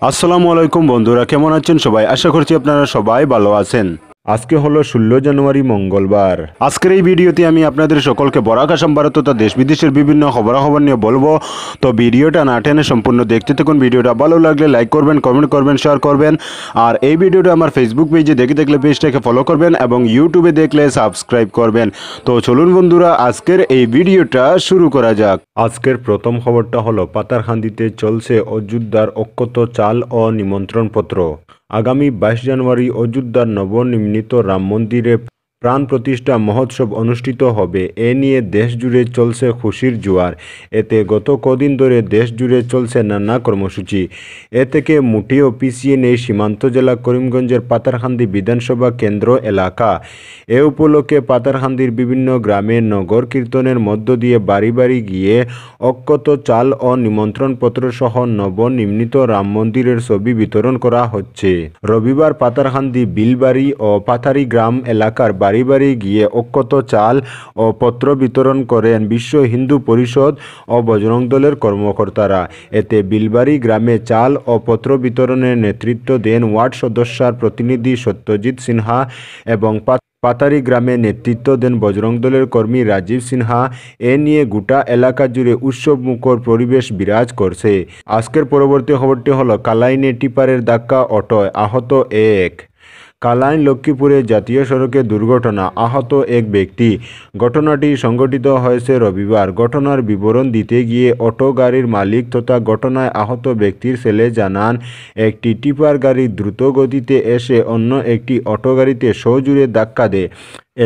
আসসালামু আলাইকুম বন্ধুরা, কেমন আছেন সবাই? আশা করছি আপনারা সবাই ভালো আছেন। আজকে হলো 16 জানুয়ারি মঙ্গলবার। আজকের এই ভিডিওতে আমি আপনাদের সকলকে বরাক আসাম ভারত তথা দেশ বিদেশের বিভিন্ন খবরাখবর নিয়ে বলবো। তো ভিডিওটা না টেনে সম্পূর্ণ দেখতে থাকুন। ভিডিওটা ভালো লাগলে লাইক করবেন, কমেন্ট করবেন, শেয়ার করবেন। আর এই ভিডিওটা আমার ফেসবুক পেজে দেখে দেখলে পেজটাকে ফলো করবেন এবং ইউটিউবে দেখলে সাবস্ক্রাইব করবেন। তো চলুন বন্ধুরা, আজকের এই ভিডিওটা শুরু করা যাক। আজকের প্রথম খবরটা হলো পাতারকান্দিতে চলছে অযোধ্যার অক্ষত চাল ও নিমন্ত্রণপত্র। আগামী 22 জানুয়ারি অযোধ্যার নবনির্মিত রাম মন্দিরে প্রাণ প্রতিষ্ঠা মহোৎসব অনুষ্ঠিত হবে। এ নিয়ে দেশ জুড়ে চলছে খুশির জোয়ার। এতে গত কদিন ধরে দেশ জুড়ে চলছে নানা কর্মসূচি। এ থেকে মুঠেও পিছিয়ে নেই সীমান্ত জেলা করিমগঞ্জের পাতারকান্দি বিধানসভা কেন্দ্র এলাকা। এ উপলক্ষে পাতারকান্দির বিভিন্ন গ্রামে নগর কীর্তনের মধ্য দিয়ে বাড়ি বাড়ি গিয়ে অক্ষত চাল ও নিমন্ত্রণপত্র সহ নবনির্মিত রাম মন্দিরের ছবি বিতরণ করা হচ্ছে। রবিবার পাতারকান্দি বিলবাড়ি ও পাথারি গ্রাম এলাকার বাড়ি বাড়ি গিয়ে অক্ষত চাল ও পত্র বিতরণ করেন বিশ্ব হিন্দু পরিষদ ও বজরং দলের কর্মকর্তারা। এতে বিলবাড়ি গ্রামে চাল ও পত্র বিতরণের নেতৃত্ব দেন ওয়ার্ড সদস্যার প্রতিনিধি সত্যজিৎ সিনহা এবং পাতারি গ্রামে নেতৃত্ব দেন বজরং দলের কর্মী রাজীব সিনহা। এ নিয়ে গোটা এলাকা জুড়ে উৎসব মুখর পরিবেশ বিরাজ করছে। আজকের পরবর্তী খবরটি হলো কালাইনে টিপারের ধাক্কা অটোয় আহত এক। কালাইন লক্ষ্মীপুরে জাতীয় সড়কে দুর্ঘটনা, আহত এক ব্যক্তি। ঘটনাটি সংঘটিত হয়েছে রবিবার। ঘটনার বিবরণ দিতে গিয়ে অটো গাড়ির মালিক তথা ঘটনায় আহত ব্যক্তির ছেলে জানান, একটি টিপার গাড়ি দ্রুত গতিতে এসে অন্য একটি অটো গাড়িতে সজোরে ধাক্কা দেয়।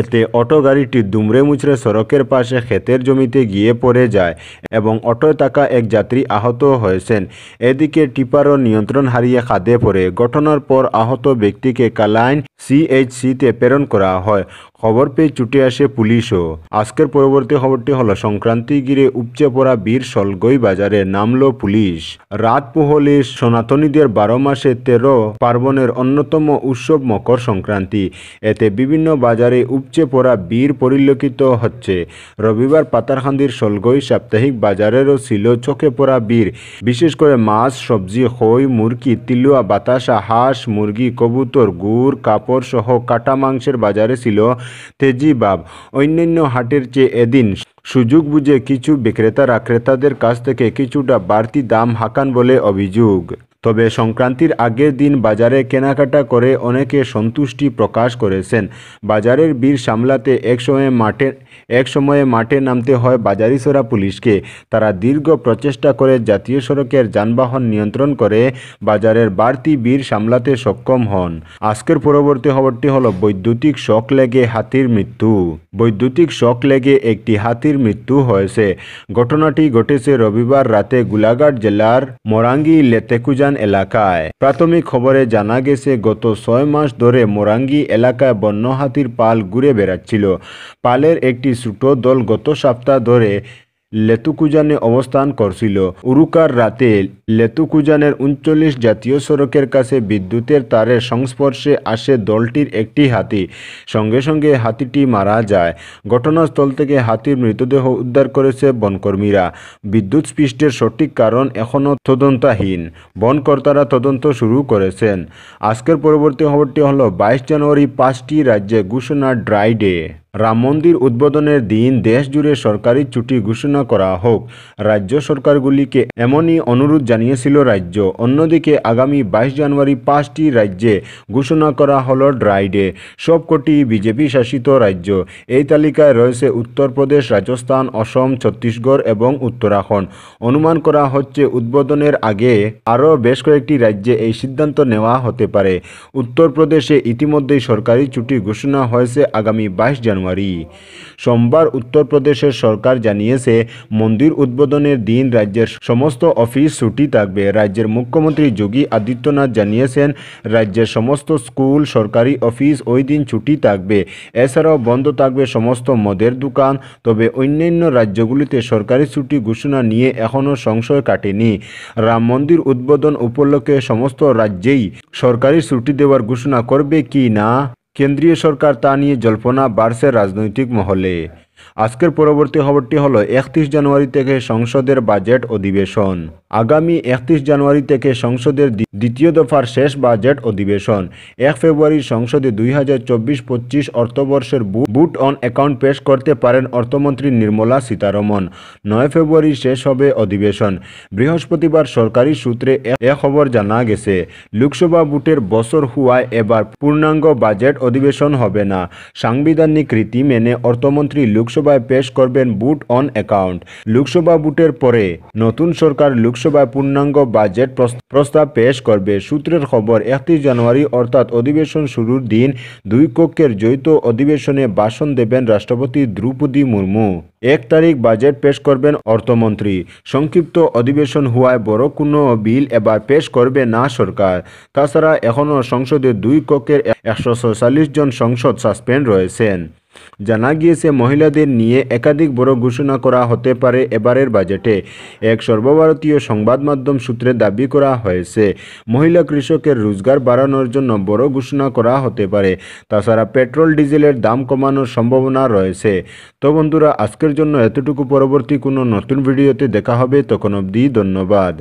এতে অটো গাড়িটি দুমড়ে মুচড়ে সড়কের পাশে ক্ষেতের জমিতে গিয়ে পড়ে যায় এবং অটোয় থাকা এক যাত্রী আহত হয়েছেন। এদিকে টিপারও নিয়ন্ত্রণ হারিয়ে খাদে পড়ে। ঘটনার পর আহত ব্যক্তিকে কালাইন সিএইচসিতে প্রেরণ করা হয়। খবর পেয়ে ছুটে আসে পুলিশও। আজকের পরবর্তী খবরটি হলো সংক্রান্তি ঘিরে উপচে পড়া বীর সলগই বাজারে নামলো পুলিশ। রাত পোহলে সনাতনীদের 12 মাসে 13 পার্বণের অন্যতম উৎসব মকর সংক্রান্তি। এতে বিভিন্ন বাজারে উপচে পড়া বীর পরিলক্ষিত হচ্ছে। রবিবার পাতারকান্দির সলগই সাপ্তাহিক বাজারেরও ছিল চোখে পড়া বীর। বিশেষ করে মাছ, সবজি, খই, মুরগি, তিলুয়া, বাতাসা, হাঁস, মুরগি, কবুতর, গুড়, কাপড় সহ কাটা মাংসের বাজারে ছিল তেজি ভাব। অন্যান্য হাটের চেয়ে এদিন সুযোগ বুঝে কিছু বিক্রেতারা ক্রেতাদের কাছ থেকে কিছুটা বাড়তি দাম হাঁকান বলে অভিযোগ। তবে সংক্রান্তির আগের দিন বাজারে কেনাকাটা করে অনেকে সন্তুষ্টি প্রকাশ করেছেন। বাজারের ভিড় সামলাতে এক সময়ে মাঠে নামতে হয় বাজারিছড়া পুলিশকে। তারা দীর্ঘ প্রচেষ্টা করে জাতীয় সড়কের যানবাহন নিয়ন্ত্রণ করে বাজারের বাড়তি ভিড় সামলাতে সক্ষম হন। আজকের পরবর্তী খবরটি হলো বৈদ্যুতিক শক লেগে হাতির মৃত্যু। বৈদ্যুতিক শক লেগে একটি হাতির মৃত্যু হয়েছে। ঘটনাটি ঘটেছে রবিবার রাতে গোলাঘাট জেলার মোরাঙ্গি লেতেকুজান এলাকায়। প্রাথমিক খবরে জানা গেছে, গত 6 মাস ধরে মোরাঙ্গি এলাকায় বন্য হাতির পাল ঘুরে বেড়াচ্ছিল। পালের একটি ছোট দল গত সপ্তাহ ধরে লেতুকুজানে অবস্থান করছিল। উরুকার রাতে লেতুকুজানের 39 জাতীয় সড়কের কাছে বিদ্যুতের তারের সংস্পর্শে আসে দলটির একটি হাতি। সঙ্গে সঙ্গে হাতিটি মারা যায়। ঘটনাস্থল থেকে হাতির মৃতদেহ উদ্ধার করেছে বনকর্মীরা। বিদ্যুৎস্পৃষ্টের সঠিক কারণ এখনও তদন্তাহীন। বনকর্তারা তদন্ত শুরু করেছেন। আজকের পরবর্তী খবরটি হলো 22 জানুয়ারি 5টি রাজ্যে ঘোষণা ড্রাই ডে। রাম মন্দির উদ্বোধনের দিন দেশ জুড়ে সরকারি ছুটি ঘোষণা করা হোক, রাজ্য সরকারগুলিকে এমনই অনুরোধ জানিয়েছিল রাজ্য। অন্যদিকে আগামী 22 জানুয়ারি 5টি রাজ্যে ঘোষণা করা হলো ড্রাই ডে। সবকটি বিজেপি শাসিত রাজ্য। এই তালিকায় রয়েছে উত্তরপ্রদেশ, রাজস্থান, অসম, ছত্তিশগড় এবং উত্তরাখণ্ড। অনুমান করা হচ্ছে উদ্বোধনের আগে আরও বেশ কয়েকটি রাজ্যে এই সিদ্ধান্ত নেওয়া হতে পারে। উত্তরপ্রদেশে ইতিমধ্যেই সরকারি ছুটি ঘোষণা হয়েছে আগামী 22 জানুয়ারি। সোমবার উত্তরপ্রদেশের সরকার জানিয়েছে, মন্দির উদ্বোধনের দিন রাজ্যের সমস্ত অফিস ছুটি থাকবে। রাজ্যের মুখ্যমন্ত্রী যোগী আদিত্যনাথ জানিয়েছেন, রাজ্যের সমস্ত স্কুল, সরকারি অফিস ওই দিন ছুটি থাকবে। এছাড়াও বন্ধ থাকবে সমস্ত মদের দোকান। তবে অন্যান্য রাজ্যগুলিতে সরকারি ছুটি ঘোষণা নিয়ে এখনও সংশয় কাটেনি। রাম মন্দির উদ্বোধন উপলক্ষে সমস্ত রাজ্যেই সরকারি ছুটি দেওয়ার ঘোষণা করবে কি না কেন্দ্রীয় সরকার, তা নিয়ে জল্পনা বাড়ছে রাজনৈতিক মহলে। আজকের পরবর্তী খবরটি হলো 31 জানুয়ারি থেকে সংসদের বাজেট অধিবেশন। আগামী 31 জানুয়ারি থেকে সংসদের দ্বিতীয় দফার শেষ বাজেট অধিবেশন। 1 ফেব্রুয়ারি সংসদে 2024-25 অর্থবর্ষের বুট অন অ্যাকাউন্ট পেশ করতে পারেন অর্থমন্ত্রী নির্মলা সীতারমণ। 9 ফেব্রুয়ারি শেষ হবে অধিবেশন। বৃহস্পতিবার সরকারি সূত্রে এ খবর জানা গেছে। লোকসভা ভোটের বছর হওয়ায় এবার পূর্ণাঙ্গ বাজেট অধিবেশন হবে না। সাংবিধানিক রীতি মেনে অর্থমন্ত্রী লোকসভায় পেশ করবেন বুট অন অ্যাকাউন্ট। লোকসভা ভোটের পরে নতুন সরকার লোকসভায় পূর্ণাঙ্গ বাজেট প্রস্তাব পেশ করবে। সূত্রের খবর, 31 জানুয়ারি অর্থাৎ অধিবেশন শুরুর দিন দুই কক্ষের যৌথ অধিবেশনে ভাষণ দেবেন রাষ্ট্রপতি দ্রৌপদী মুর্মু। 1 তারিখ বাজেট পেশ করবেন অর্থমন্ত্রী। সংক্ষিপ্ত অধিবেশন হওয়ায় বড় কোনো বিল এবার পেশ করবে না সরকার। তাছাড়া এখনও সংসদে দুই কক্ষের 146 জন সংসদ সাসপেন্ড রয়েছেন। জানা গিয়েছে, মহিলাদের নিয়ে একাধিক বড় ঘোষণা করা হতে পারে এবারের বাজেটে। এক সর্বভারতীয় সংবাদ মাধ্যম সূত্রে দাবি করা হয়েছে, মহিলা কৃষকের রোজগার বাড়ানোর জন্য বড় ঘোষণা করা হতে পারে। তাছাড়া পেট্রোল ডিজেলের দাম কমানোর সম্ভাবনা রয়েছে। তো বন্ধুরা, আজকের জন্য এতটুকু। পরবর্তী কোনো নতুন ভিডিওতে দেখা হবে, তখন অবধি ধন্যবাদ।